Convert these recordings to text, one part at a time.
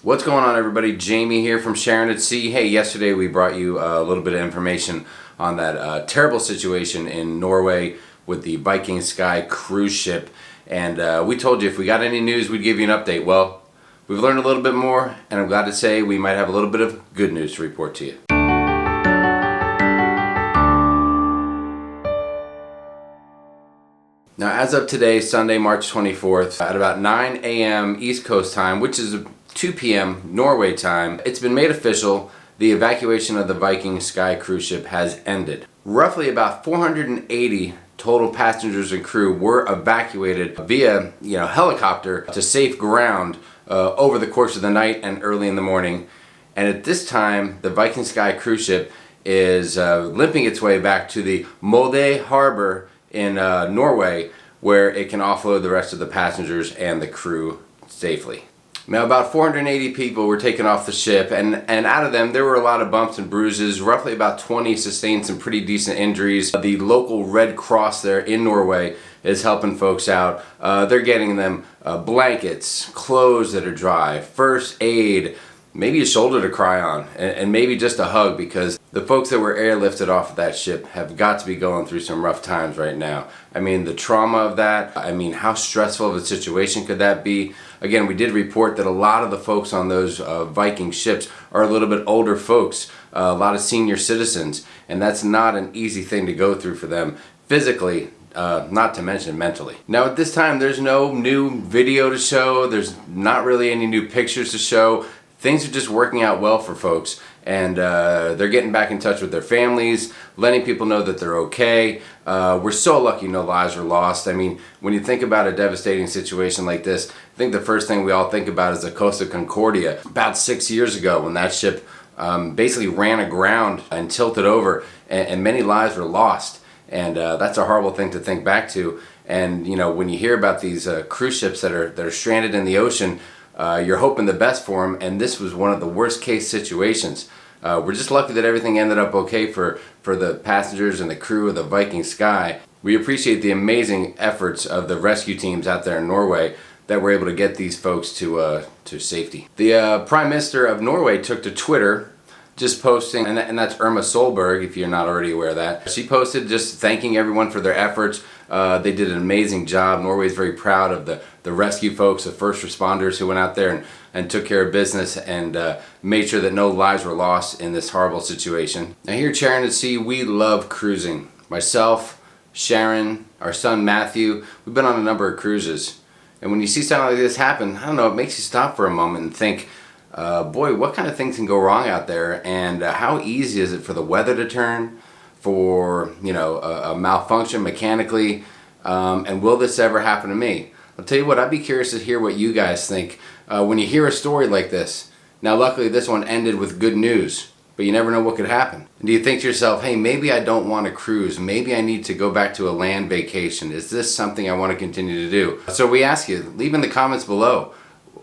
What's going on, everybody? Jamie here from Sharonatsea. Hey, yesterday we brought you a little bit of information on that terrible situation in Norway with the Viking Sky cruise ship, and we told you if we got any news we'd give you an update. Well, we've learned a little bit more, and I'm glad to say we might have a little bit of good news to report to you. Now, as of today, Sunday, March 24th, at about 9 a.m. East Coast time, which is 2 p.m. Norway time, it's been made official. The evacuation of the Viking Sky cruise ship has ended. Roughly about 480 total passengers and crew were evacuated via helicopter to safe ground over the course of the night and early in the morning. And at this time, the Viking Sky cruise ship is limping its way back to the Molde Harbor in Norway, where it can offload the rest of the passengers and the crew safely. Now, about 480 people were taken off the ship, and out of them there were a lot of bumps and bruises. Roughly about 20 sustained some pretty decent injuries. The local Red Cross there in Norway is helping folks out. They're getting them blankets, clothes that are dry, first aid, maybe a shoulder to cry on, and maybe just a hug, because the folks that were airlifted off of that ship have got to be going through some rough times right now. I mean, the trauma of that, I mean, how stressful of a situation could that be? Again, we did report that a lot of the folks on those Viking ships are a little bit older folks, a lot of senior citizens, and that's not an easy thing to go through for them physically, not to mention mentally. Now, at this time, there's no new video to show, there's not really any new pictures to show. Things are just working out well for folks, and they're getting back in touch with their families, letting people know that they're okay. We're so lucky no lives were lost. I mean, when you think about a devastating situation like this, I think the first thing we all think about is the Costa Concordia. About 6 years ago, when that ship basically ran aground and tilted over, and many lives were lost. And that's a horrible thing to think back to. And when you hear about these cruise ships that are stranded in the ocean, you're hoping the best for them, and this was one of the worst case situations. We're just lucky that everything ended up okay for the passengers and the crew of the Viking Sky. We appreciate the amazing efforts of the rescue teams out there in Norway that were able to get these folks to safety. The Prime Minister of Norway took to Twitter, just posting, and that's Irma Solberg, if you're not already aware of that. She posted just thanking everyone for their efforts. They did an amazing job. Norway is very proud of the rescue folks, the first responders who went out there and took care of business and made sure that no lives were lost in this horrible situation. Now, here at Sharonatsea, we love cruising. Myself, Sharon, our son Matthew, we've been on a number of cruises. And when you see something like this happen, I don't know, it makes you stop for a moment and think, boy, what kind of things can go wrong out there, and how easy is it for the weather to turn, for a malfunction mechanically, and will this ever happen to me? I'll tell you what, I'd be curious to hear what you guys think when you hear a story like this. Now, luckily this one ended with good news, but you never know what could happen. And do you think to yourself, hey, maybe I don't want to cruise, maybe I need to go back to a land vacation, is this something I want to continue to do? So we ask you, leave in the comments below,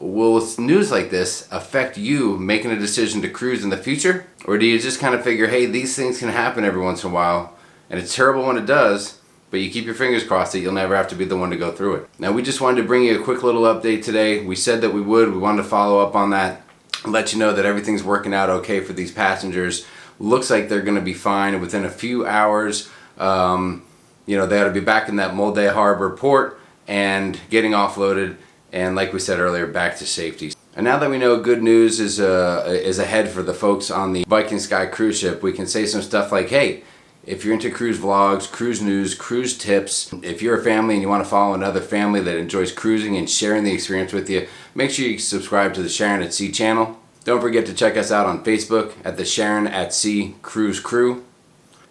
will news like this affect you making a decision to cruise in the future? Or do you just kind of figure, hey, these things can happen every once in a while, and it's terrible when it does, but you keep your fingers crossed that you'll never have to be the one to go through it. Now, we just wanted to bring you a quick little update today. We said that we would. We wanted to follow up on that and let you know that everything's working out okay for these passengers. Looks like they're going to be fine. Within a few hours, they ought to be back in that Molde Harbor port and getting offloaded, and like we said earlier, back to safety. And now that we know good news is ahead for the folks on the Viking Sky cruise ship, we can say some stuff like, hey, if you're into cruise vlogs, cruise news, cruise tips, if you're a family and you want to follow another family that enjoys cruising and sharing the experience with you, make sure you subscribe to the Sharonatsea channel. Don't forget to check us out on Facebook at the Sharonatsea Cruise Crew.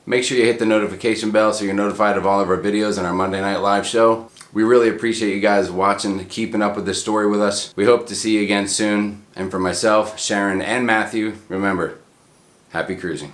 Make sure you hit the notification bell so you're notified of all of our videos and our Monday Night Live show. We really appreciate you guys watching, keeping up with this story with us. We hope to see you again soon. And for myself, Sharon, and Matthew, remember, happy cruising.